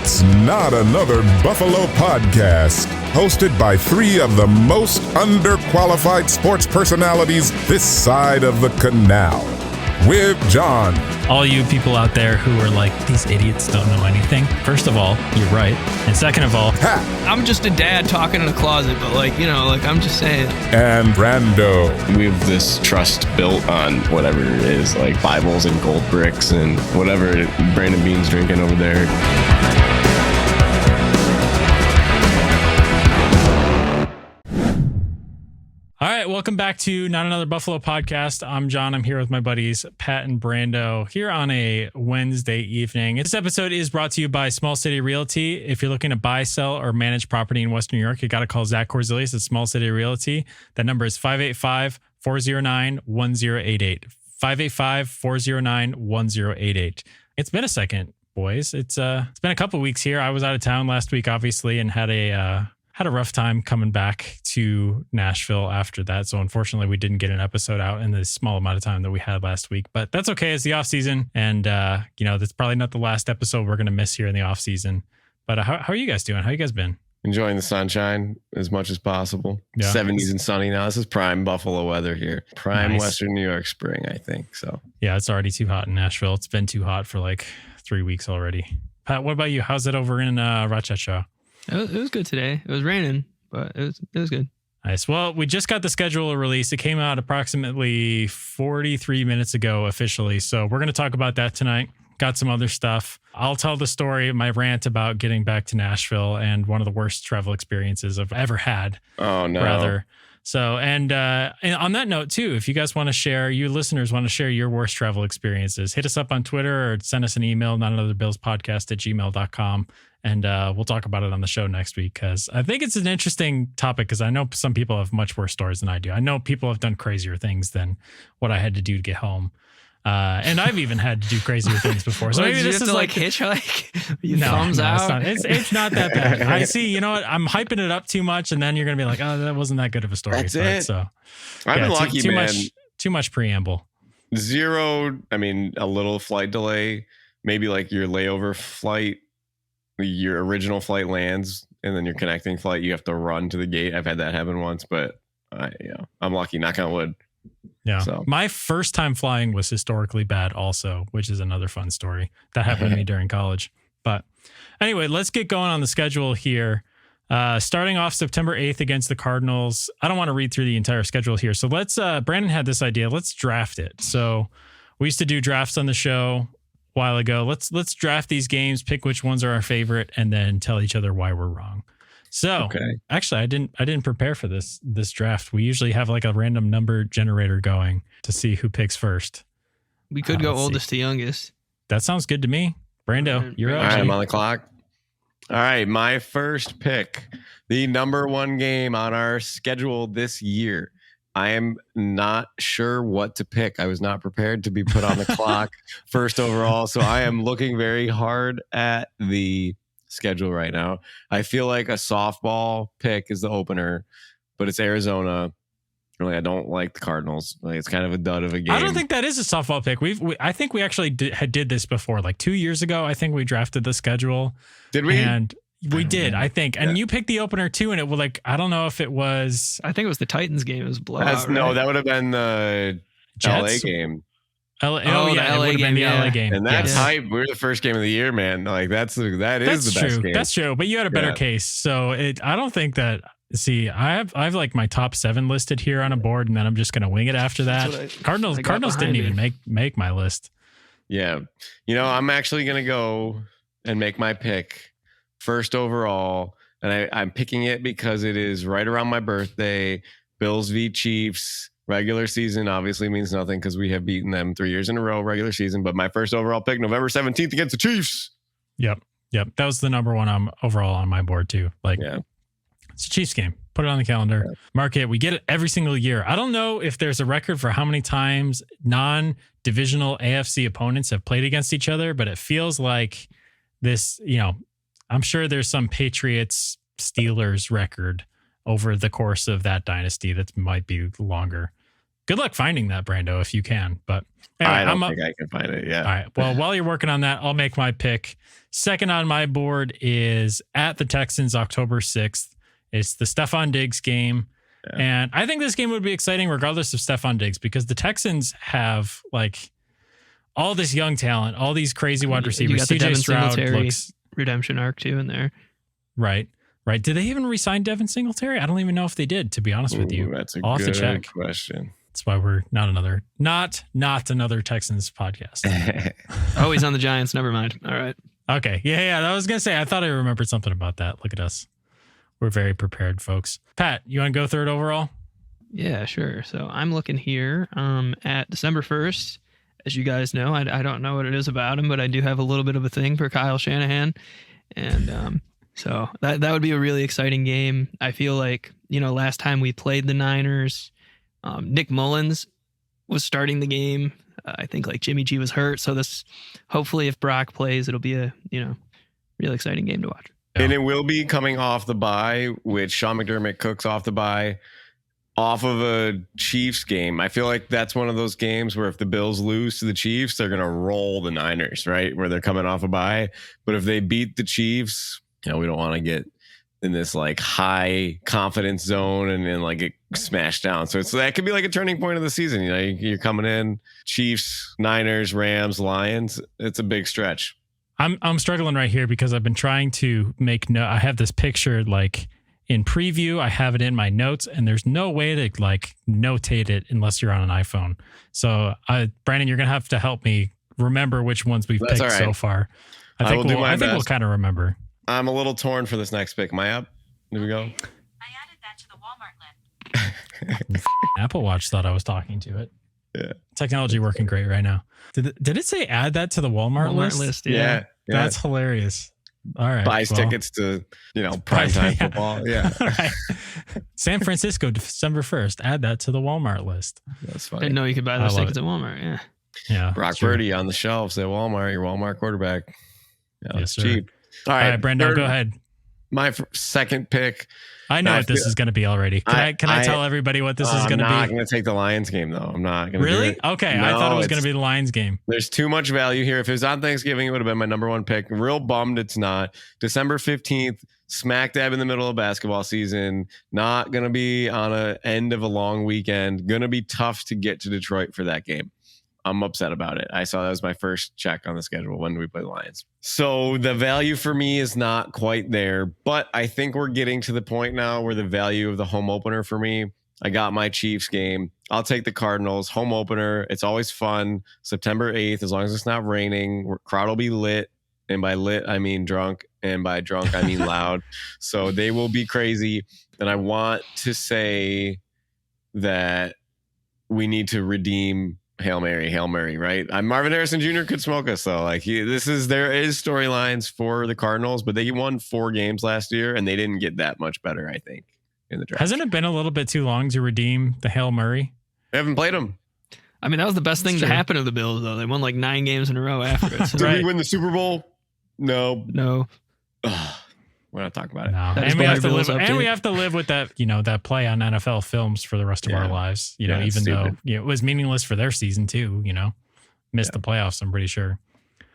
It's Not Another Buffalo Podcast, hosted by three of the most underqualified sports personalities this side of the canal. With John. All you people out there who are like, these idiots don't know anything. First of all, you're right. And second of all, Pat. I'm just a dad talking in a closet, but I'm just saying. And Brando. We have this trust built on whatever it is, like Bibles and gold bricks and whatever Brandon Bean's drinking over there. all right, welcome back to Not Another Buffalo Podcast. I'm John. I'm here with my buddies, Pat and Brando, here on a Wednesday evening. This episode is brought to you by Small City Realty. If you're looking to buy, sell, or manage property in Western New York, you got to call Zach Korzelius at Small City Realty. That number is 585-409-1088. 585-409-1088. It's been a second, boys. It's been a couple weeks here. I was out of town last week, obviously, and had a rough time coming back to Nashville after that. So unfortunately, we didn't get an episode out in the small amount of time that we had last week. But that's okay. It's the off season, and that's probably not the last episode we're going to miss here in the off season. But how are you guys doing? How you guys been? Enjoying the sunshine as much as possible. Yeah. 70s and sunny now. This is prime Buffalo weather here. Prime nice. Western New York spring, I think. So yeah, it's already too hot in Nashville. It's been too hot for like 3 weeks already. Pat, what about you? How's it over in Rochester? It was good today. It was raining, but it was good. Nice. Well, we just got the schedule released. It came out approximately 43 minutes ago officially. So we're going to talk about that tonight. Got some other stuff. I'll tell the story, my rant about getting back to Nashville and one of the worst travel experiences I've ever had. Oh, no. Rather. So, and on that note, too, if you guys want to share, you listeners want to share your worst travel experiences, hit us up on Twitter or send us an email, notanotherBillspodcast@gmail.com. And we'll talk about it on the show next week because I think it's an interesting topic because I know some people have much worse stories than I do. I know people have done crazier things than what I had to do to get home. And I've even had to do crazier things before. So maybe this is like hitchhike. Thumbs out. It's not that bad. I see. You know what? I'm hyping it up too much, and then you're gonna be like, "Oh, that wasn't that good of a story." That's it. So I've been lucky, man. Too much preamble. Zero. I mean, a little flight delay. Maybe like your layover flight, your original flight lands, and then your connecting flight. You have to run to the gate. I've had that happen once, but I'm lucky. Knock on wood. Yeah. So. My first time flying was historically bad also, which is another fun story that happened to me during college. But anyway, let's get going on the schedule here. Starting off September 8th against the Cardinals. I don't want to read through the entire schedule here. So let's, Brandon had this idea. Let's draft it. So we used to do drafts on the show a while ago. Let's draft these games, pick which ones are our favorite, and then tell each other why we're wrong. So Actually, I didn't prepare for this draft. We usually have like a random number generator going to see who picks first. We could go oldest to youngest. That sounds good to me. Brando, you're up. All right, I'm on the clock. All right, my first pick, the number one game on our schedule this year. I am not sure what to pick. I was not prepared to be put on the clock first overall, so I am looking very hard at the schedule right now. I feel like a softball pick is the opener, but it's Arizona. Really, I don't like the Cardinals. Like, it's kind of a dud of a game. I don't think that is a softball pick. I think we actually did this before, like 2 years ago. I think we drafted the schedule. Did we? And we did, I think. And you picked the opener too, and it was like, I don't know if it was. I think it was the Titans game. It was blowout. No, that would have been the Jets? LA game. The LA game. And that's hype. We're the first game of the year, man. Like that is the best game. That's true. But you had a better case. So I don't think that. See, I've like my top 7 listed here on a board, and then I'm just gonna wing it after that. Cardinals didn't even make my list. Yeah, I'm actually gonna go and make my pick first overall, and I'm picking it because it is right around my birthday. Bills v Chiefs. Regular season obviously means nothing because we have beaten them 3 years in a row, regular season. But my first overall pick, November 17th against the Chiefs. Yep. That was the number one overall on my board too. It's a Chiefs game. Put it on the calendar. Yeah. Mark it. We get it every single year. I don't know if there's a record for how many times non-divisional AFC opponents have played against each other, but it feels like this, I'm sure there's some Patriots Steelers record over the course of that dynasty that might be longer. Good luck finding that, Brando, if you can. But anyway, I don't think I can find it. Yeah. All right. Well, while you're working on that, I'll make my pick. Second on my board is at the Texans, October 6th. It's the Stephon Diggs game. Yeah. And I think this game would be exciting regardless of Stephon Diggs because the Texans have like all this young talent, all these crazy wide receivers. You got the CJ Devin Stroud Singletary looks redemption arc too in there. Right. Did they even re-sign Devin Singletary? I don't even know if they did, to be honest with you. That's a I'll have to good check. question. That's why we're not another Texans podcast. Oh, he's on the Giants. Never mind. All right. Okay. Yeah. I was going to say, I thought I remembered something about that. Look at us. We're very prepared, folks. Pat, you want to go third overall? Yeah, sure. So I'm looking here at December 1st. As you guys know, I don't know what it is about him, but I do have a little bit of a thing for Kyle Shanahan. And so that would be a really exciting game. I feel like, last time we played the Niners, Nick Mullins was starting the game. I think like Jimmy G was hurt. So hopefully if Brock plays, it'll be a, really exciting game to watch. And it will be coming off the bye, which Sean McDermott cooks off the bye off of a Chiefs game. I feel like that's one of those games where if the Bills lose to the Chiefs, they're going to roll the Niners, right? Where they're coming off a bye. But if they beat the Chiefs, we don't want to get in this like high confidence zone and then like get smashed down. So that could be like a turning point of the season. You're coming in Chiefs, Niners, Rams, Lions. It's a big stretch. I'm struggling right here because I've been trying to make note. I have this picture like in preview. I have it in my notes, and there's no way to like notate it unless you're on an iPhone. So, Brandon, you're gonna have to help me remember which ones we've picked so far. I think we'll kind of remember. I'm a little torn for this next pick. Am I up? Here we go. I added that to the Walmart list. Apple Watch thought I was talking to it. Yeah. Technology working great right now. Did it say add that to the Walmart list? Yeah. That's hilarious. All right. Buys tickets to, primetime football. Yeah. Right. San Francisco, December 1st. Add that to the Walmart list. That's funny. Didn't know you could buy those tickets at Walmart. Yeah. Yeah. Brock Purdy on the shelves at Walmart, your Walmart quarterback. Yeah, yes, it's cheap. All right, Brando, go ahead. My second pick. I know what this is going to be already. Can I tell everybody what this is going to be? I'm not going to take the Lions game, though. I'm not going to Really? do it. Okay. No, I thought it was going to be the Lions game. There's too much value here. If it was on Thanksgiving, it would have been my number one pick. Real bummed it's not. December 15th, smack dab in the middle of basketball season. Not going to be on a end of a long weekend. Going to be tough to get to Detroit for that game. I'm upset about it. I saw that was my first check on the schedule. When do we play the Lions? So the value for me is not quite there, but I think we're getting to the point now where the value of the home opener for me, I got my Chiefs game. I'll take the Cardinals home opener. It's always fun. September 8th, as long as it's not raining, crowd will be lit. And by lit, I mean drunk. And by drunk, I mean loud. So they will be crazy. And I want to say that we need to redeem Hail Mary, right? Marvin Harrison Jr. could smoke us though. Like there is storylines for the Cardinals, but they won 4 games last year and they didn't get that much better, I think, in the draft. Hasn't it been a little bit too long to redeem the Hail Mary? They haven't played them. I mean, that was the best thing to happen to the Bills though. They won like 9 games in a row after it. Did we win the Super Bowl? No. We're not talking about it. No. And we have to live with that, that play on NFL films for the rest of our lives, even though it was meaningless for their season too, missed the playoffs, I'm pretty sure.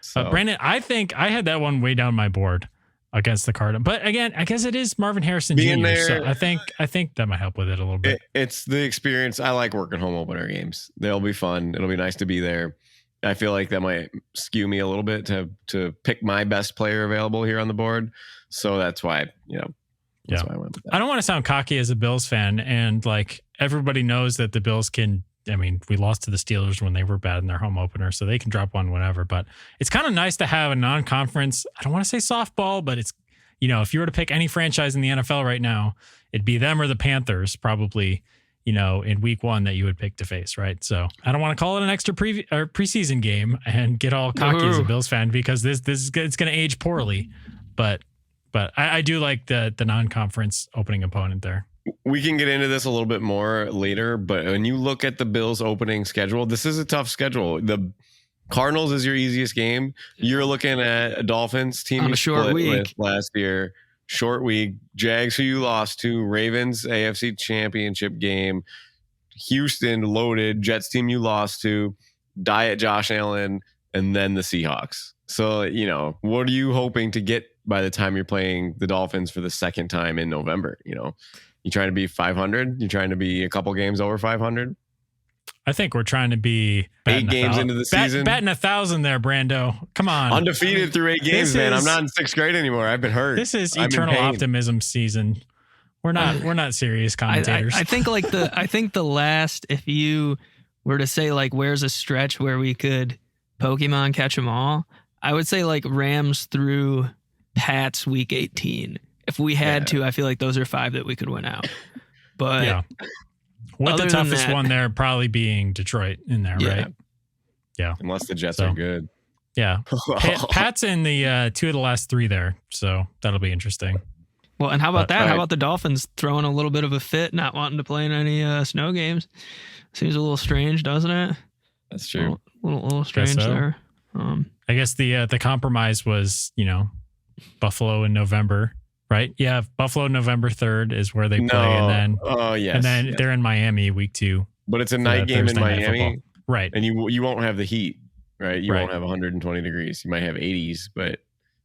So. Brandon, I think I had that one way down my board against the Cardinals. But again, I guess it is Marvin Harrison Jr. There, so I think that might help with it a little bit. It's the experience. I like working home opener games. They'll be fun. It'll be nice to be there. I feel like that might skew me a little bit to pick my best player available here on the board. So that's why, that's why I went with that. I don't want to sound cocky as a Bills fan. And like everybody knows that the Bills we lost to the Steelers when they were bad in their home opener, so they can drop one whenever. But it's kind of nice to have a non-conference. I don't want to say softball, but it's, if you were to pick any franchise in the NFL right now, it'd be them or the Panthers probably, in week 1 that you would pick to face, right? So I don't want to call it an extra preseason game and get all cocky as a Bills fan because it's going to age poorly. But I do like the non-conference opening opponent there. We can get into this a little bit more later, but when you look at the Bills opening schedule, this is a tough schedule. The Cardinals is your easiest game. You're looking at a Dolphins team on a short week with last year. Short week. Jags, who you lost to. Ravens, AFC Championship game. Houston loaded, Jets team you lost to, diet Josh Allen, and then the Seahawks. So, what are you hoping to get by the time you're playing the Dolphins for the second time in November? You trying to be 500? You trying to be a couple games over 500? I think we're trying to be 8 games into the season. Batting 1,000 there, Brando. Come on. Undefeated through 8 games, man. I'm not in 6th grade anymore. I've been hurt. This is eternal optimism season. We're not serious commentators. I think the last, if you were to say like, where's a stretch where we could Pokemon catch them all, I would say like Rams through Pats week 18. If we had to, I feel like those are 5 that we could win out. But yeah. With the toughest one there probably being Detroit in there, right? Yeah. Unless the Jets are good. Yeah. Pat's in the 2 of the last 3 there. So that'll be interesting. Well, and how about that? Right. How about the Dolphins throwing a little bit of a fit, not wanting to play in any snow games? Seems a little strange, doesn't it? That's true. A little strange there. I guess the compromise was, Buffalo in November, right? Yeah, Buffalo November 3rd is where they play, and then and then they're in Miami week 2. But it's a night game in Miami, right? And you won't have the heat, right? You won't have 120 degrees. You might have 80s, but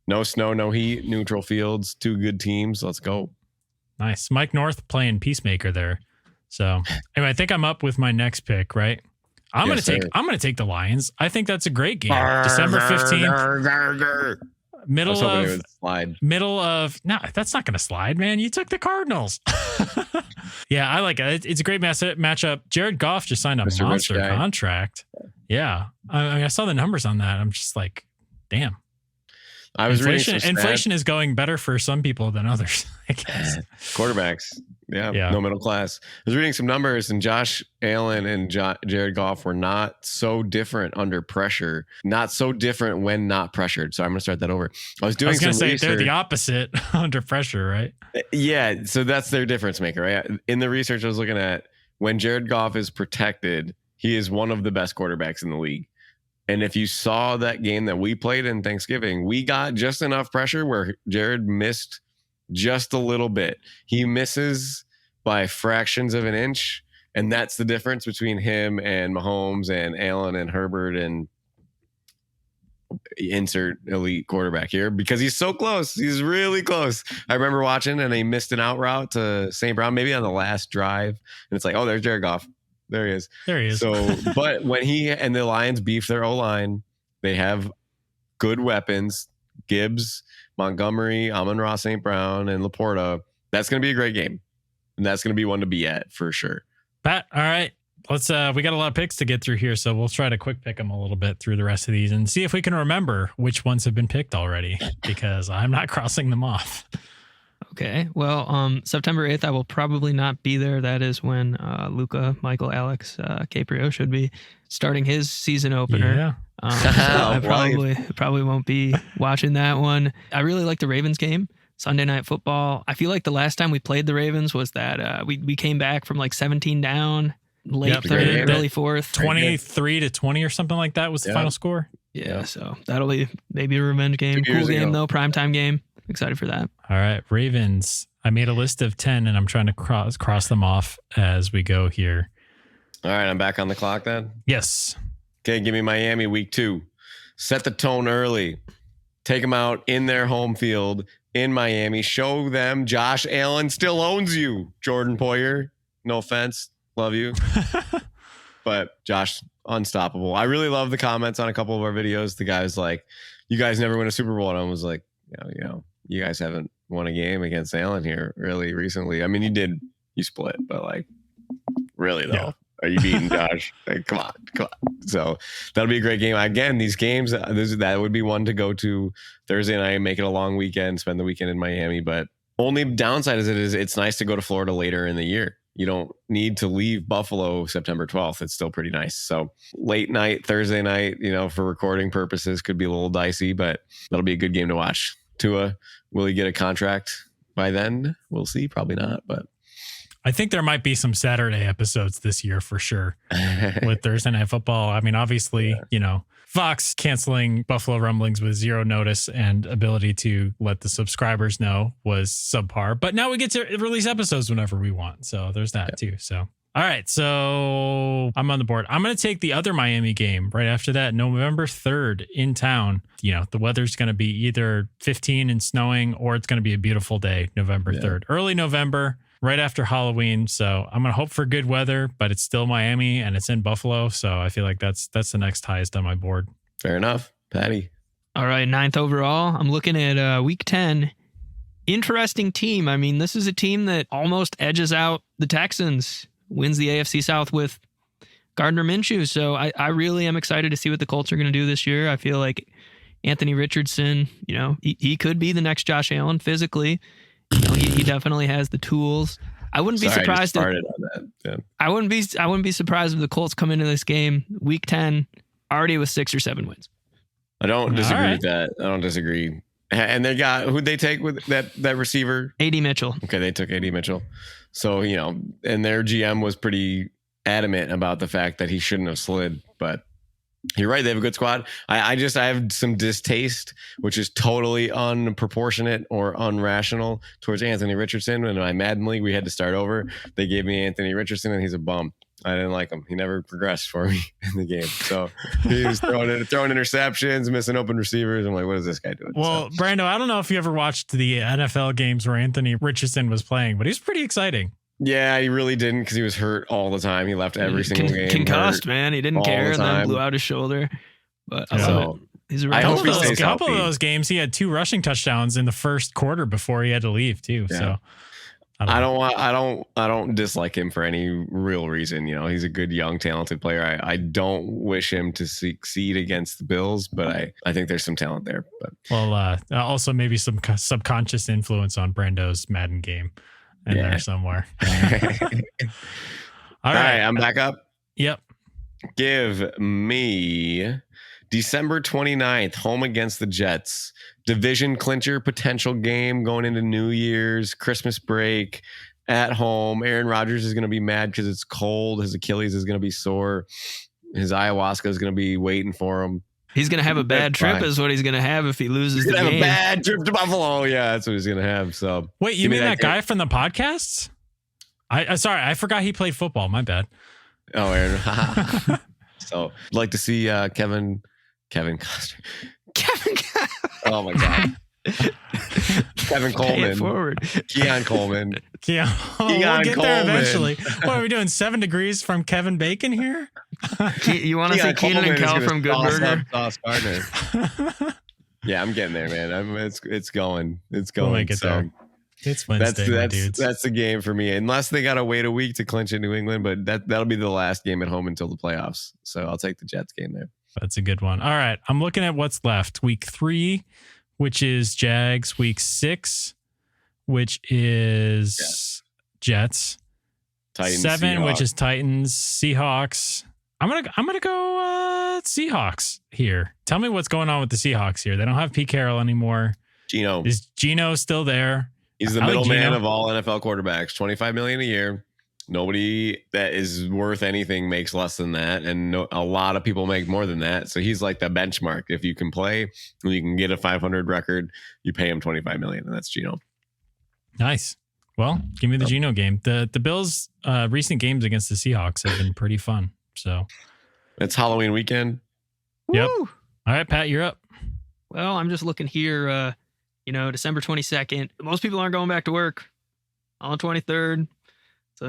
no snow, no heat, neutral fields, 2 good teams. Let's go. Nice. Mike North playing peacemaker there. So anyway, I think I'm up with my next pick, right? I'm gonna take the Lions. I think that's a great game. December 15th. Middle of no, that's not gonna slide, man. You took the Cardinals. Yeah, I like it. It's a great matchup. Jared Goff just signed a monster contract. Yeah. I mean, I saw the numbers on that. I'm just like, damn. Inflation is going better for some people than others, I guess. Quarterbacks. Yeah. No middle class. I was reading some numbers, and Josh Allen and Jared Goff were not so different under pressure, not so different when not pressured. So I'm going to start that over. I was going to say they're the opposite under pressure, right? Yeah. So that's their difference maker, right? In the research I was looking at, when Jared Goff is protected, he is one of the best quarterbacks in the league. And if you saw that game that we played in Thanksgiving, we got just enough pressure where Jared missed just a little bit. He misses by fractions of an inch. And that's the difference between him and Mahomes and Allen and Herbert and insert elite quarterback here, because he's so close. He's really close. I remember watching, and he missed an out route to St. Brown, maybe on the last drive. And it's like, oh, there's Jared Goff. There he is. So, but when he and the Lions beef their O-line, they have good weapons. Gibbs, Montgomery, Amon-Ra St. Brown, and Laporta. That's going to be a great game. And that's going to be one to be at for sure. Pat, all right. Let's we got a lot of picks to get through here, so we'll try to quick pick them a little bit through the rest of these and see if we can remember which ones have been picked already, because I'm not crossing them off. Okay. Well, September 8th, I will probably not be there. That is when Luca, Michael, Alex, Caprio should be starting his season opener. Yeah. So I probably won't be watching that one. I really like the Ravens game, Sunday Night Football. I feel like the last time we played the Ravens was that we came back from like 17 down, late third, early fourth. 23-20 or something like that was the final score. Yeah, so that'll be maybe a revenge game. Cool game, though. Primetime game. Excited for that. All right, Ravens. I made a list of 10, and I'm trying to cross them off as we go here. All right, I'm back on the clock then? Yes. Okay, give me Miami week 2. Set the tone early. Take them out in their home field in Miami. Show them Josh Allen still owns you, Jordan Poyer. No offense. Love you. But Josh, unstoppable. I really love the comments on a couple of our videos. The guy's like, you guys never win a Super Bowl. And I was like, you guys haven't won a game against Allen here really recently. I mean, you split, but like, really though, are you beating Josh? Like, come on. So that'll be a great game. Again, these games, that would be one to go to Thursday night, make it a long weekend, spend the weekend in Miami. But only downside is it's nice to go to Florida later in the year. You don't need to leave Buffalo September 12th. It's still pretty nice. So late night, Thursday night, for recording purposes could be a little dicey, but that'll be a good game to watch. Tua, will he get a contract by then? We'll see. Probably not, but I think there might be some Saturday episodes this year for sure with Thursday Night Football. I mean, obviously, Fox canceling Buffalo Rumblings with zero notice and ability to let the subscribers know was subpar. But now we get to release episodes whenever we want. So there's that too. So All right, so I'm on the board. I'm going to take the other Miami game right after that, November 3rd in town. You know, the weather's going to be either 15 and snowing, or it's going to be a beautiful day, November 3rd. Early November, right after Halloween. So I'm going to hope for good weather, but it's still Miami and it's in Buffalo. So I feel like that's the next highest on my board. Fair enough. Patty. All right, 9th overall. I'm looking at week 10. Interesting team. I mean, this is a team that almost edges out the Texans. Wins the AFC South with Gardner Minshew. So I really am excited to see what the Colts are going to do this year. I feel like Anthony Richardson, you know, he could be the next Josh Allen physically. You know, he definitely has the tools. I wouldn't be surprised. On that. Yeah. I wouldn't be surprised if the Colts come into this game week 10 already with 6 or 7 wins. I don't disagree with that. I don't disagree. And they got, who'd they take with that receiver? A.D. Mitchell. Okay, they took A.D. Mitchell. So, you know, and their GM was pretty adamant about the fact that he shouldn't have slid. But you're right, they have a good squad. I have some distaste, which is totally unproportionate or unrational towards Anthony Richardson. In my Madden league, we had to start over. They gave me Anthony Richardson, and he's a bum. I didn't like him. He never progressed for me in the game. So he was throwing interceptions, missing open receivers. I'm like, what is this guy doing? Well, Brando, I don't know if you ever watched the NFL games where Anthony Richardson was playing, but he's pretty exciting. Yeah, he really didn't because he was hurt all the time. He left every single game. Concussed, man. He didn't care and then blew out his shoulder. But I love it. He's a couple of those games, he had 2 rushing touchdowns in the first quarter before he had to leave too. Yeah. So I don't dislike him for any real reason. You know, he's a good, young, talented player. I don't wish him to succeed against the Bills, but I think there's some talent there. But also maybe some subconscious influence on Brando's Madden game in there somewhere. All right, I'm back up. Yep. Give me December 29th, home against the Jets. Division clincher potential game going into New Year's, Christmas break, at home. Aaron Rodgers is going to be mad because it's cold. His Achilles is going to be sore. His ayahuasca is going to be waiting for him. He's going to have a bad trip is what he's going to have if he loses the game. He's going to have a bad trip to Buffalo. Yeah, that's what he's going to have. So wait, you mean that guy from the podcasts? Sorry, I forgot he played football. My bad. Oh, Aaron. So I'd like to see Kevin Costner. Oh my God. Kevin Coleman. Keon Coleman. We'll get there eventually. What are we doing? 7 degrees from Kevin Bacon here? You want to see Keenan and Kel from Good Burger? Yeah, I'm getting there, man. It's going. We'll make it there. It's Wednesday, dudes. That's the game for me. Unless they got to wait a week to clinch in New England, but that'll be the last game at home until the playoffs. So I'll take the Jets game there. That's a good one. All right. I'm looking at what's left. Week 3, which is Jags. Week 6, which is Jets. Titans, 7, Seahawks. which is Titans. Seahawks. I'm gonna go Seahawks here. Tell me what's going on with the Seahawks here. They don't have Pete Carroll anymore. Is Geno still there? He's the middleman of all NFL quarterbacks. $25 million a year. Nobody that is worth anything makes less than that, and a lot of people make more than that. So he's like the benchmark. If you can play, you can get a 500 record. You pay him $25 million, and that's Geno. Nice. Well, give me the Geno game. The Bills' recent games against the Seahawks have been pretty fun. So it's Halloween weekend. Yep. Woo! All right, Pat, you're up. Well, I'm just looking here. December 22nd. Most people aren't going back to work on the 23rd. So,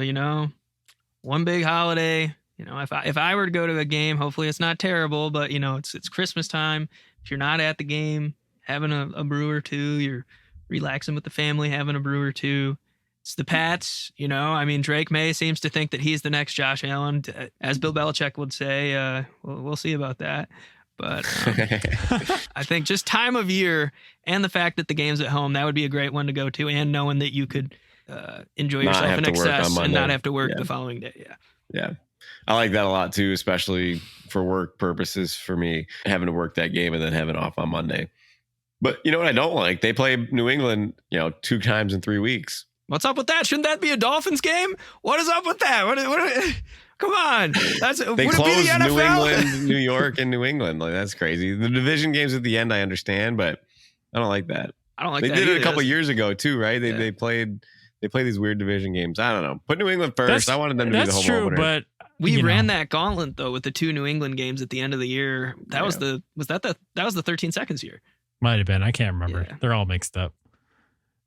one big holiday. If I were to go to a game, hopefully it's not terrible, but it's Christmas time. If you're not at the game, having a brew or two, you're relaxing with the family, having a brew or two. It's the Pats. Drake May seems to think that he's the next Josh Allen, as Bill Belichick would say. We'll see about that. But I think just time of year and the fact that the game's at home, that would be a great one to go to, and knowing that you could enjoy yourself in excess and not have to work the following day. Yeah. I like that a lot too, especially for work purposes for me, having to work that game and then having off on Monday. But you know what I don't like? They play New England, 2 times in 3 weeks. What's up with that? Shouldn't that be a Dolphins game? What is up with that? What come on. They closed the New England, New York, and New England. Like, that's crazy. The division games at the end, I understand, but I don't like that. I don't like that. They did it a couple years ago too, right? They played They play these weird division games. I don't know. Put New England first. I wanted them to be the home opener. But we ran that gauntlet though with the 2 New England games at the end of the year. That was the 13 seconds year. Might have been. I can't remember. Yeah. They're all mixed up.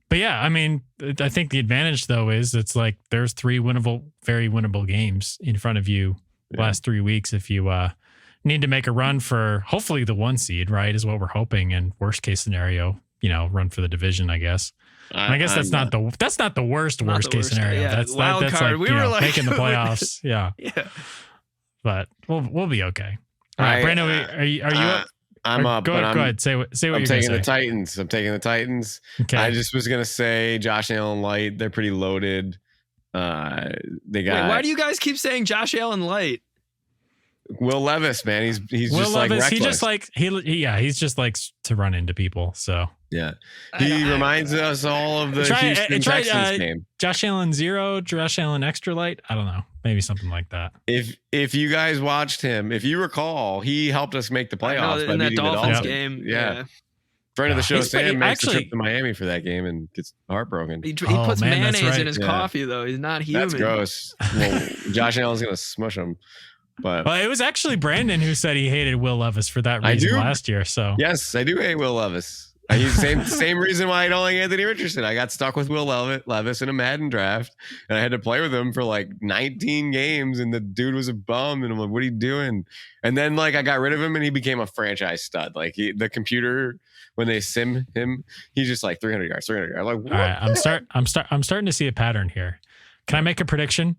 But yeah, I mean, I think the advantage though is it's like there's 3 very winnable games in front of you the last 3 weeks. If you need to make a run for hopefully the 1 seed, right, is what we're hoping. And worst case scenario, run for the division, I guess. I guess that's not the worst case scenario. Yeah. That's wild card. Like, we were like making the playoffs. Yeah. But we'll be okay. All right, Brando, are you up? I'm up. Go ahead. Say what you're I'm going to taking say. the Titans. I'm taking the Titans. Okay. I just was gonna say Josh Allen light. They're pretty loaded. They got. Wait, why do you guys keep saying Josh Allen light? Will Levis, man, he's Will just Levis, like reckless. he just like he's just likes to run into people. So yeah, he reminds us all of the Houston Texans game. Josh Allen 0, Josh Allen extra light. I don't know, maybe something like that. If you guys watched him, if you recall, he helped us make the playoffs in that Dolphins game. Yeah. Friend of the show, Sam, makes the trip to Miami for that game and gets heartbroken. He puts mayonnaise in his coffee, though. He's not human. That's gross. Well, Josh Allen's going to smush him. But it was actually Brandon who said he hated Will Levis for that reason last year. So yes, I do hate Will Levis. He's same reason why I don't like Anthony Richardson. I got stuck with Will Levis in a Madden draft, and I had to play with him for like 19 games, and the dude was a bum, and I'm like, what are you doing? And then like I got rid of him, and he became a franchise stud. Like the computer, when they sim him, he's just like 300 yards. Like, what? All right, I'm starting to see a pattern here. Can I make a prediction?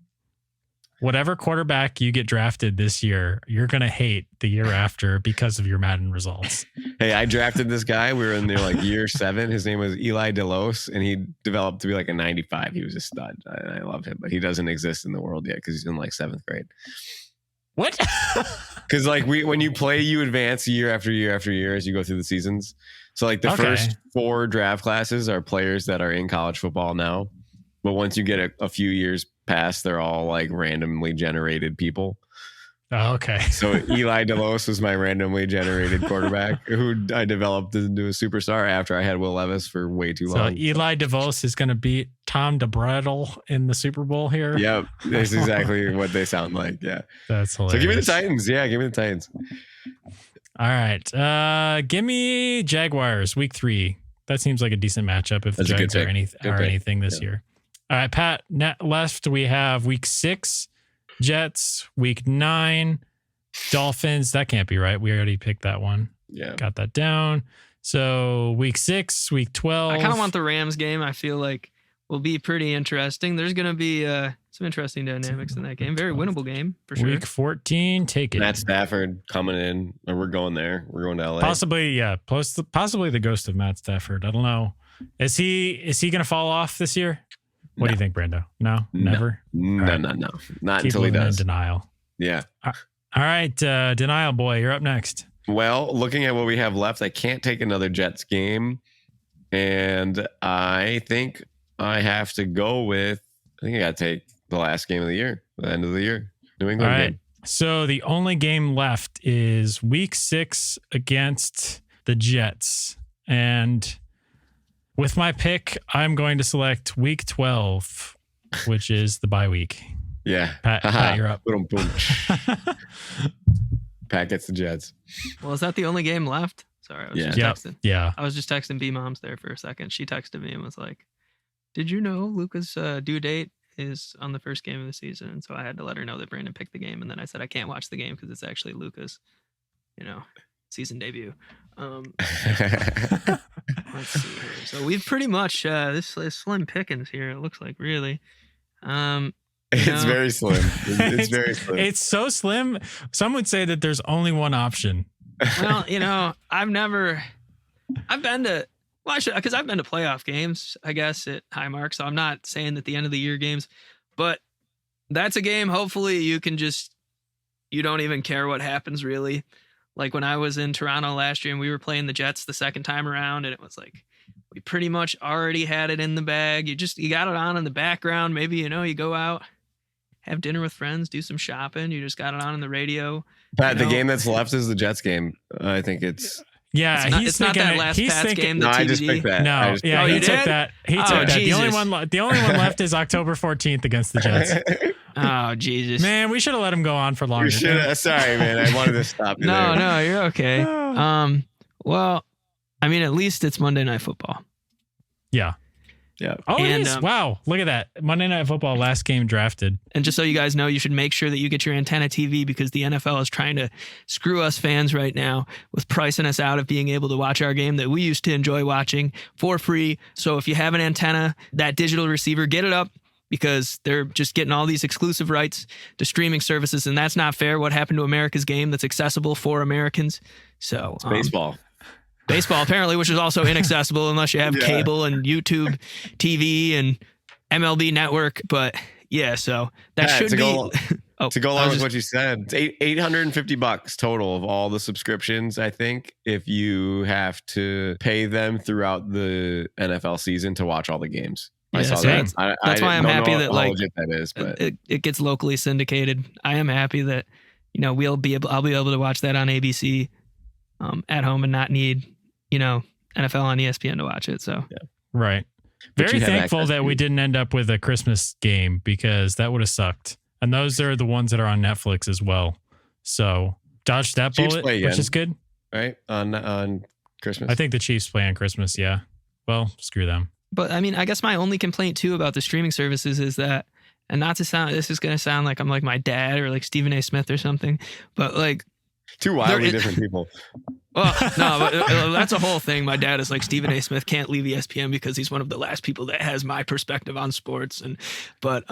Whatever quarterback you get drafted this year, you're going to hate the year after because of your Madden results. Hey, I drafted this guy. We were in there like year 7. His name was Eli DeLos, and he developed to be like a 95. He was a stud. I love him, but he doesn't exist in the world yet because he's in like 7th grade. What? Because like when you play, you advance year after year after year as you go through the seasons. So like the first 4 draft classes are players that are in college football now. But once you get a few years past, they're all like randomly generated people. Oh, okay. So Eli DeLos was my randomly generated quarterback who I developed into a superstar after I had Will Levis for way too long. So Eli DeVos is going to beat Tom DeBrettel in the Super Bowl here. Yep. That's exactly what they sound like. Yeah. That's hilarious. So give me the Titans. Yeah. Give me the Titans. All right. Give me Jaguars week 3. That seems like a decent matchup if the Jags are anything this year. All right, Pat, left we have week 6, Jets, week 9, Dolphins. That can't be right. We already picked that one. Yeah. Got that down. So week 6, week 12. I kind of want the Rams game. I feel like will be pretty interesting. There's going to be some interesting dynamics in that game. Very winnable game for sure. Week 14, take it. Matt Stafford coming in. Or we're going there. We're going to LA. Possibly the ghost of Matt Stafford. I don't know. Is he going to fall off this year? What do you think, Brando? No, never. No. Not Keep until he does. In denial. Yeah. All right, denial boy, you're up next. Well, looking at what we have left, I can't take another Jets game, and I think I have to go with. I think I got to take the last game of the year, the end of the year, New England All right. game. So the only game left is week 6 against the Jets, and with my pick, I'm going to select week 12, which is the bye week. Yeah. Pat, you're up. Boom. Pat gets the Jets. Well, is that the only game left? Sorry, I was just texting. Yeah. I was just texting B-Moms there for a second. She texted me and was like, did you know Luca's due date is on the first game of the season? And so I had to let her know that Brandon picked the game. And then I said, I can't watch the game because it's actually Luca's, season debut. Let's see here. So we've pretty much this is slim pickings here. It looks like really. It's very slim. It's very slim. It's so slim. Some would say that there's only one option. Well, I've been to playoff games, I guess, at Highmark. So I'm not saying that the end of the year games, but that's a game. Hopefully you don't even care what happens really. Like when I was in Toronto last year and we were playing the Jets the second time around, and it was like, we pretty much already had it in the bag. You got it on in the background. Maybe, you go out, have dinner with friends, do some shopping. You just got it on the radio. Pat, the game that's left is the Jets game. I think it's Yeah, it's not that last Pats game. The No, TBD. I just picked that. No, yeah, he you took did? that. He took Oh, that. The only Jesus. one left is October 14th against the Jets. Oh, Jesus. Man, we should have let him go on for longer. You should. Sorry, man. I wanted to stop you there. No, you're okay. Well, I mean, at least it's Monday Night Football. Yeah. Yeah. Oh, And, it is. Wow. Look at that. Monday Night Football, last game drafted. And just so you guys know, you should make sure that you get your antenna TV because the NFL is trying to screw us fans right now with pricing us out of being able to watch our game that we used to enjoy watching for free. So if you have an antenna, that digital receiver, get it up because they're just getting all these exclusive rights to streaming services. And that's not fair. What happened to America's game that's accessible for Americans? So It's baseball. Baseball, apparently, which is also inaccessible unless you have cable and YouTube TV and MLB Network. But yeah, so that Pat, should to be. go along with what you said, it's $850 total of all the subscriptions, I think, if you have to pay them throughout the NFL season to watch all the games. I Yeah, saw so that. that's why I'm happy that how like legit that is, but it gets locally syndicated. I am happy that I'll be able to watch that on ABC at home and not need NFL on ESPN to watch it. So Right. But Very you have thankful access that to we it. didn't end up with a Christmas game because that would have sucked. And those are the ones that are on Netflix as well. So dodged that Chiefs bullet, play which again. is good. right on Christmas. I think the Chiefs play on Christmas. Yeah. Well, screw them. But I mean, I guess my only complaint too about the streaming services is that, and not to sound, this is going to sound like I'm like my dad or like Stephen A. Smith or something, but like, Two wildly there is- different people. well, no, but that's a whole thing. My dad is like Stephen A. Smith can't leave ESPN because he's one of the last people that has my perspective on sports. But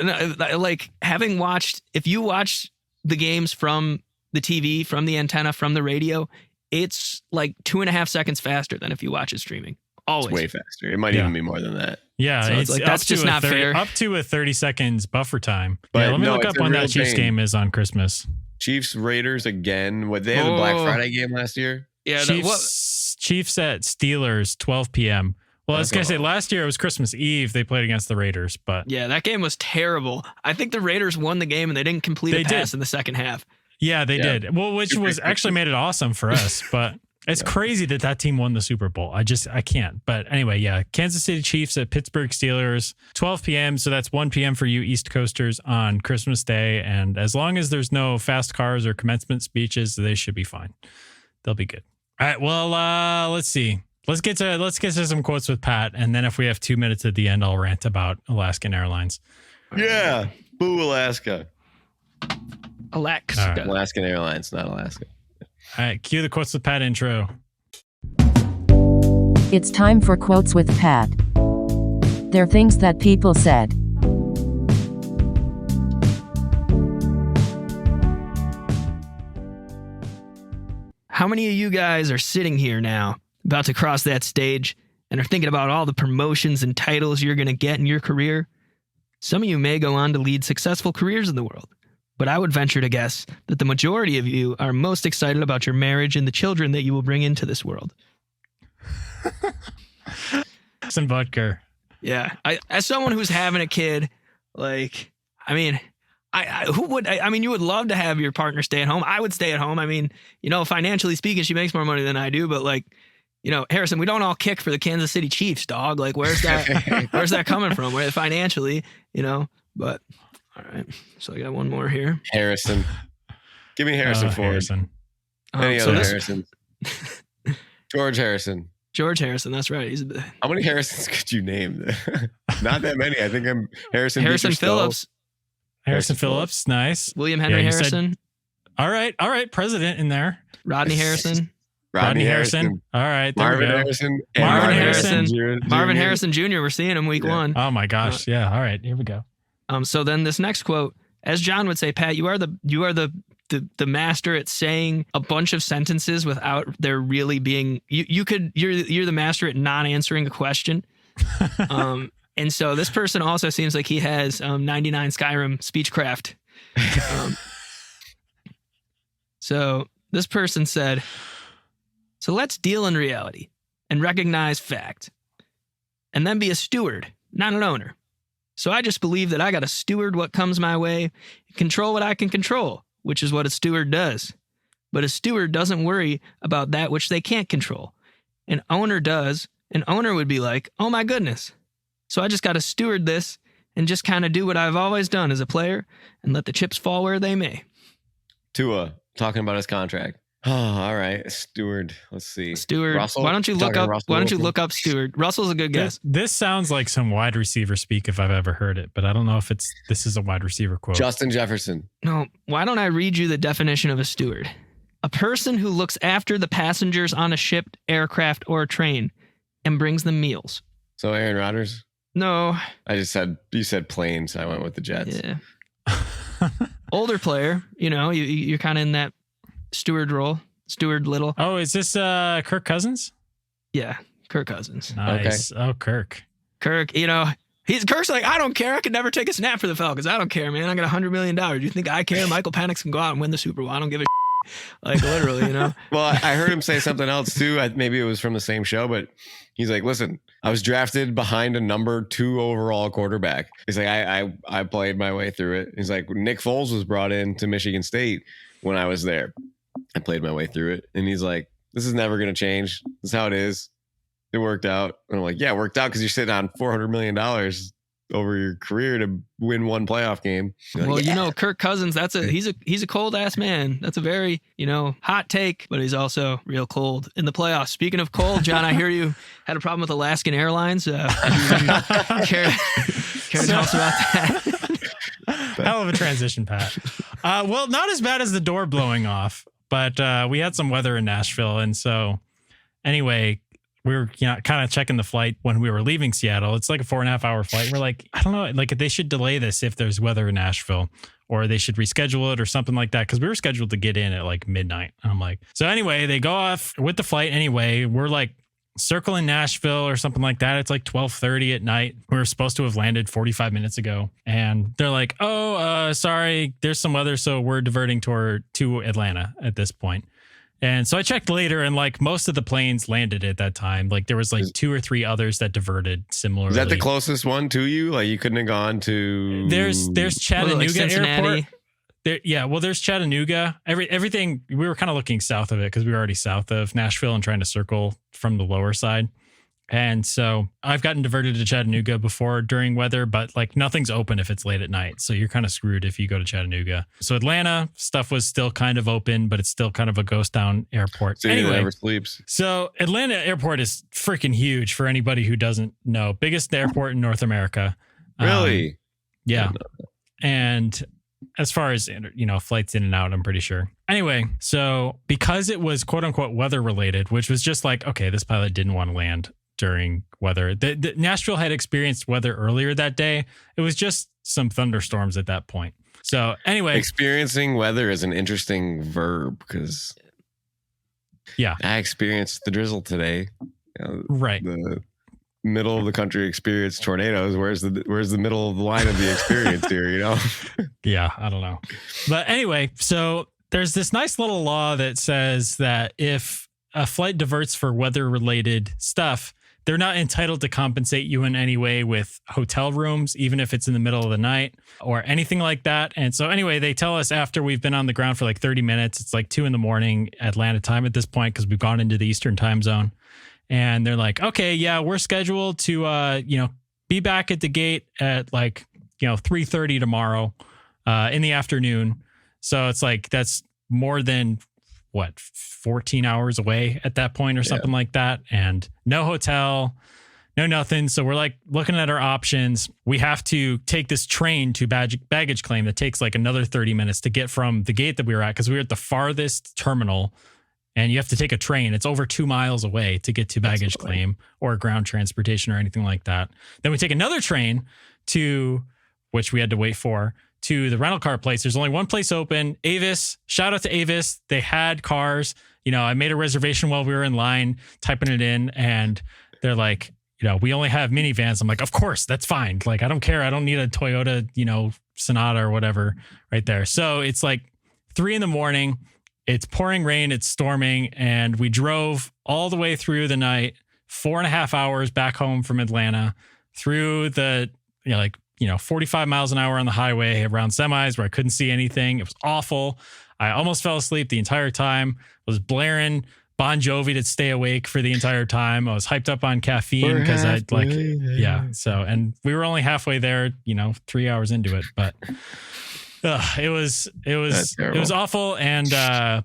no, like having watched, if you watch the games from the TV, from the antenna, from the radio, it's like 2.5 seconds faster than if you watch it streaming. Always. It's way faster. It might Yeah. even be more than that. Yeah, So it's like, up that's to just a not fair. Up to a 30 seconds buffer time. But yeah, let me no, look it's up a when real that Chiefs pain. game is on Christmas. Chiefs Raiders again. What, they had the Black Oh. Friday game last year? Yeah. Chiefs at Steelers, 12 p.m. Well, I was That's going to say all. last year it was Christmas Eve. They played against the Raiders, but Yeah, that game was terrible. I think the Raiders won the game and they didn't complete They a pass did. in the second half. yeah, they Yeah. did. Well, which Super was actually made it awesome for us, but it's crazy that team won the Super Bowl. I can't. But anyway, yeah, Kansas City Chiefs at Pittsburgh Steelers, 12 p.m. So that's 1 p.m. for you East Coasters on Christmas Day. And as long as there's no fast cars or commencement speeches, they should be fine. They'll be good. All right. Well, let's see. Let's get to some quotes with Pat, and then if we have 2 minutes at the end, I'll rant about Alaskan Airlines. Yeah. Boo, Alaska. Alex. All right. Alaskan Airlines, not Alaska. All right, cue the quotes with Pat intro. It's time for Quotes with Pat. They're things that people said. How many of you guys are sitting here now, about to cross that stage, and are thinking about all the promotions and titles you're going to get in your career? Some of you may go on to lead successful careers in the world, but I would venture to guess that the majority of you are most excited about your marriage and the children that you will bring into this world. Some Butker. Yeah. As someone who's having a kid, like, I mean, you would love to have your partner stay at home. I would stay at home. I mean, financially speaking, she makes more money than I do, but like, Harrison, we don't all kick for the Kansas City Chiefs, dog. Like, where's that coming from? Where financially, but all right. So I got one more here. Harrison. Give me Harrison Ford. Harrison. Any So other this- Harrison? George Harrison. George Harrison. That's right. He's How many Harrisons could you name? Not that many. I think I'm Harrison Beecher Stowe. Phillips, Harrison Phillips. Nice. William Henry Yeah, you said- Harrison, All right. President in there. Rodney Harrison, Rodney Harrison. All right. There Marvin we go. Harrison. and Marvin Harrison. Jr. Marvin Harrison Jr. We're seeing him week Yeah. one. Oh my gosh. Yeah. All right. Here we go. So then this next quote, as John would say, Pat, you are the master at saying a bunch of sentences without there really being you're the master at not answering a question. And so this person also seems like he has 99 Skyrim speechcraft. So this person said, so let's deal in reality and recognize fact and then be a steward, not an owner. So I just believe that I got to steward what comes my way, control what I can control, which is what a steward does. but a steward doesn't worry about that which they can't control. An owner does. An owner would be like, oh my goodness. So I just got to steward this and just kind of do what I've always done as a player and let the chips fall where they may. Tua talking about his contract. Oh, all right. Steward. Let's see. Steward. Russell? Why don't you look Talking up? Russell Why don't you Wilson? look up Steward? Russell's a good guess. This sounds like some wide receiver speak if I've ever heard it, but I don't know if this is a wide receiver quote. Justin Jefferson. No. Why don't I read you the definition of a steward? A person who looks after the passengers on a ship, aircraft, or a train and brings them meals. So Aaron Rodgers. No. You said planes. So I went with the Jets. Yeah. Older player. You're kind of in that steward role. Steward little. Oh, is this Kirk Cousins? Yeah. Kirk Cousins. Nice. Okay. Oh, Kirk. Kirk's like, I don't care. I could never take a snap for the Falcons. I don't care, man. I got $100 million. Do you think I care? Michael Penix can go out and win the Super Bowl. I don't give a like literally, Well, I heard him say something else too. Maybe it was from the same show, but he's like, listen, I was drafted behind a number 2 overall quarterback. He's like, I played my way through it. He's like, Nick Foles was brought in to Michigan State when I was there. I played my way through it. And he's like, this is never going to change. This is how it is. It worked out. And I'm like, yeah, it worked out because you're sitting on $400 million over your career to win one playoff game. Well, Kirk Cousins, he's a cold ass man. That's a very, hot take, but he's also real cold in the playoffs. Speaking of cold, John, I hear you had a problem with Alaskan Airlines. Care to tell us about that? Hell of a transition, Pat. Well, not as bad as the door blowing off, but we had some weather in Nashville. And so anyway, we were kind of checking the flight when we were leaving Seattle. It's like a 4.5 hour flight. We're like, I don't know, like they should delay this if there's weather in Nashville, or they should reschedule it or something like that. Cause we were scheduled to get in at like midnight. And I'm like, so anyway, they go off with the flight anyway. We're like circling Nashville or something like that. It's like 12:30 at night. We were supposed to have landed 45 minutes ago. And they're like, sorry, there's some weather. So we're diverting to Atlanta at this point. And so I checked later, and like most of the planes landed at that time. Like there was like 2 or 3 others that diverted similarly. Is that the closest one to you? Like you couldn't have gone to... There's Chattanooga Airport. There's Chattanooga. Everything, we were kind of looking south of it because we were already south of Nashville and trying to circle from the lower side. And so I've gotten diverted to Chattanooga before during weather, but like nothing's open if it's late at night. So you're kind of screwed if you go to Chattanooga. So Atlanta stuff was still kind of open, but it's still kind of a ghost town airport. So anyway, never sleeps. So Atlanta Airport is freaking huge for anybody who doesn't know. Biggest airport in North America. Really? Yeah. And as far as, flights in and out, I'm pretty sure. Anyway, so because it was quote unquote weather related, which was just like, okay, this pilot didn't want to land during weather. The Nashville had experienced weather earlier that day. It was just some thunderstorms at that point. So anyway, experiencing weather is an interesting verb because I experienced the drizzle today. Right. The middle of the country experienced tornadoes. Where's the middle of the line of the experience here? Yeah, I don't know. But anyway, so there's this nice little law that says that if a flight diverts for weather related stuff, they're not entitled to compensate you in any way with hotel rooms, even if it's in the middle of the night or anything like that. And so anyway, they tell us after we've been on the ground for like 30 minutes, it's like 2 a.m. Atlanta time at this point, because we've gone into the Eastern time zone. And they're like, okay, yeah, we're scheduled to, be back at the gate at like, 3:30 tomorrow in the afternoon. So it's like, that's more than 14 hours away at that point or something like that. And no hotel, no nothing. So we're like looking at our options. We have to take this train to baggage claim that takes like another 30 minutes to get from the gate that we were at, because we were at the farthest terminal, and you have to take a train. It's over 2 miles away to get to baggage claim or ground transportation or anything like that. Then we take another train to, which we had to wait for, to the rental car place. There's only one place open. Avis, shout out to Avis. They had cars. I made a reservation while we were in line, typing it in, and they're like, we only have minivans. I'm like, of course, that's fine. Like, I don't care. I don't need a Toyota, Sonata or whatever right there. So it's like 3 a.m. It's pouring rain. It's storming. And we drove all the way through the night, 4.5 hours back home from Atlanta through the, 45 miles an hour on the highway around semis where I couldn't see anything. It was awful. I almost fell asleep the entire time. Was blaring Bon Jovi to stay awake for the entire time. I was hyped up on caffeine because I'd like, yeah. So, and we were only halfway there, 3 hours into it, but it was awful. And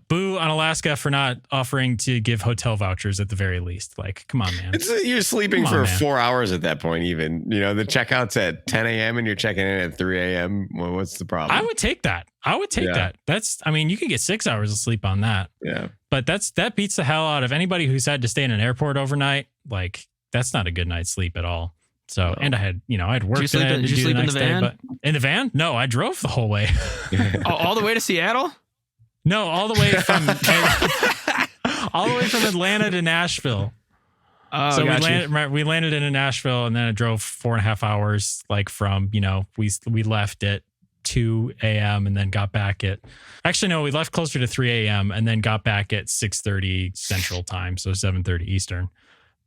boo on Alaska for not offering to give hotel vouchers at the very least. Like, come on, man. You're sleeping for 4 hours at that point, even. The checkout's at 10 a.m. and you're checking in at 3 a.m. Well, what's the problem? I would take that. That's, you could get 6 hours of sleep on that. Yeah. But that beats the hell out of anybody who's had to stay in an airport overnight. Like, that's not a good night's sleep at all. So, and I had work. Did you sleep in the van? But in the van? No, I drove the whole way. All the way to Seattle? No, all the way from Atlanta to Nashville. Oh, so we landed in Nashville, and then I drove 4.5 hours. Like from we left at 2 a.m. and then got back at. Actually, no, we left closer to 3 a.m. and then got back at 6:30 Central Time, so 7:30 Eastern.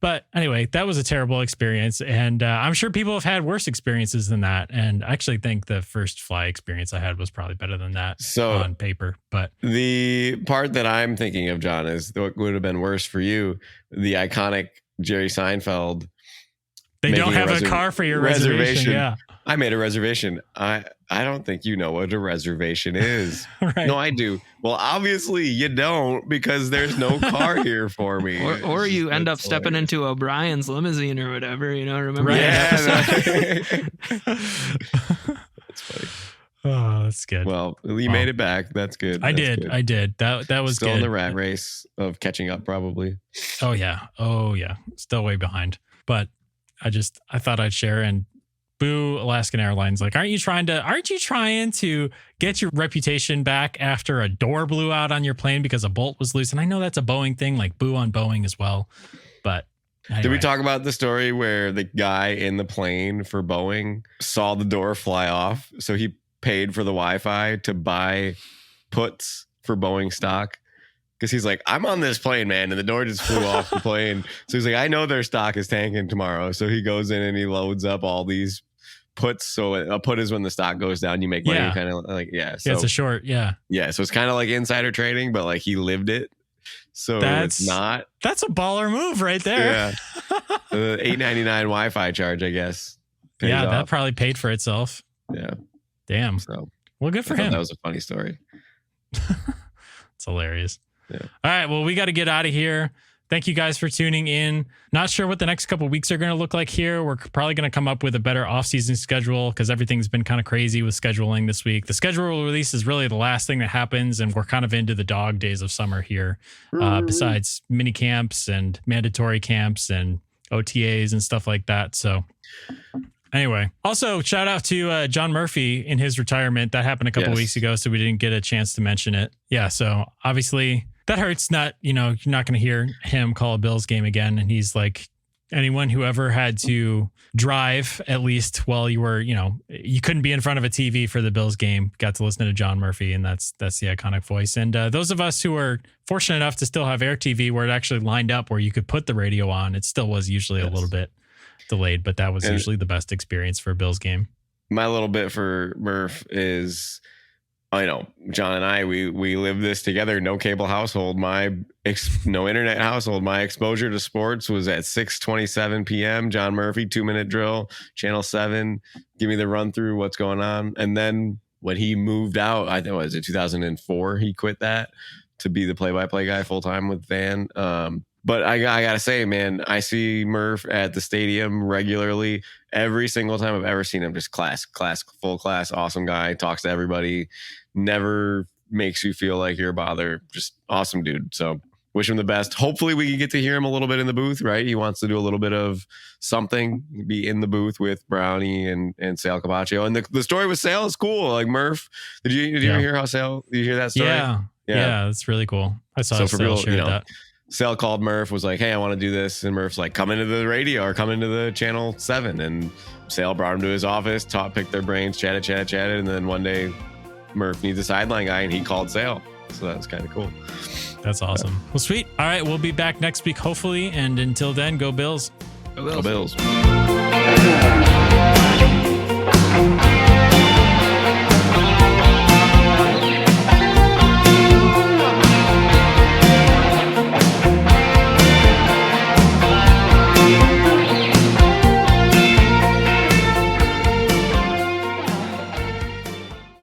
But anyway, that was a terrible experience. And I'm sure people have had worse experiences than that. And I actually think the first fly experience I had was probably better than that on paper. But the part that I'm thinking of, John, is what would have been worse for you. The iconic Jerry Seinfeld. They don't have a car for your reservation. Yeah. I made a reservation. I don't think you know what a reservation is. Right. No, I do. Well, obviously you don't, because there's no car here for me. Or you end up stepping into O'Brien's limousine or whatever, remember? Right. That That's funny. Oh, that's good. Well, you made it back. That's good. I did. That was still good. in the rat race of catching up, probably. Oh yeah. Still way behind. But I thought I'd share, and boo Alaskan Airlines. Like, aren't you trying to get your reputation back after a door blew out on your plane because a bolt was loose? And I know that's a Boeing thing, like boo on Boeing as well. But anyway. Did we talk about the story where the guy in the plane for Boeing saw the door fly off? So he paid for the Wi-Fi to buy puts for Boeing stock. Because he's like, I'm on this plane, man. And the door just flew off the plane. So he's like, I know their stock is tanking tomorrow. So he goes in and he loads up all these puts. So a put is when the stock goes down, you make money. Kind of like, So it's a short. Yeah. Yeah. So it's kind of like insider trading, but like he lived it. So it's not. That's a baller move right there. Yeah. The $8.99 Wi-Fi charge, I guess. Yeah. That probably paid for itself. Yeah. Damn. So, well, good for him. That was a funny story. It's hilarious. Yeah. All right. Well, we got to get out of here. Thank you guys for tuning in. Not sure what the next couple of weeks are going to look like here. We're probably going to come up with a better off-season schedule because everything's been kind of crazy with scheduling this week. The schedule release is really the last thing that happens, and we're kind of into the dog days of summer here. Besides mini camps and mandatory camps and OTAs and stuff like that. So anyway, also shout out to John Murphy in his retirement. That happened a couple of weeks ago, so we didn't get a chance to mention it. Yeah, so obviously that hurts. You're not going to hear him call a Bills game again. And he's like, anyone who ever had to drive, at least while you were, you couldn't be in front of a TV for the Bills game, got to listen to John Murphy, and that's the iconic voice. And those of us who are fortunate enough to still have Air TV, where it actually lined up where you could put the radio on, it still was usually a little bit delayed, but that was usually the best experience for a Bills game. My little bit for Murph is, I know John and I, we live this together. No cable household. No internet household. My exposure to sports was at 6:27 p.m. John Murphy, 2-minute drill, Channel 7. Give me the run through what's going on. And then when he moved out, I think it was 2004, he quit that to be the play-by-play guy full time with Van. But I gotta say, man, I see Murph at the stadium regularly. Every single time I've ever seen him, just class, full class, awesome guy, talks to everybody, never makes you feel like you're a bother. Just awesome dude. So wish him the best. Hopefully we can get to hear him a little bit in the booth, right? He wants to do a little bit of something, be in the booth with Brownie and Sale Capaccio. And the story with Sale is cool. Like Murph, did you hear how Sale? Did you hear that story? Yeah, that's really cool. I saw Sale share that. Sale called Murph, was like, hey, I want to do this. And Murph's like, come into the radio or come into the Channel 7. And Sale brought him to his office, picked their brains, chatted. And then one day Murph needs a sideline guy and he called Sale. So that's kind of cool. That's awesome. Well, sweet. All right. We'll be back next week, hopefully. And until then, go Bills. Go Bills. Go Bills.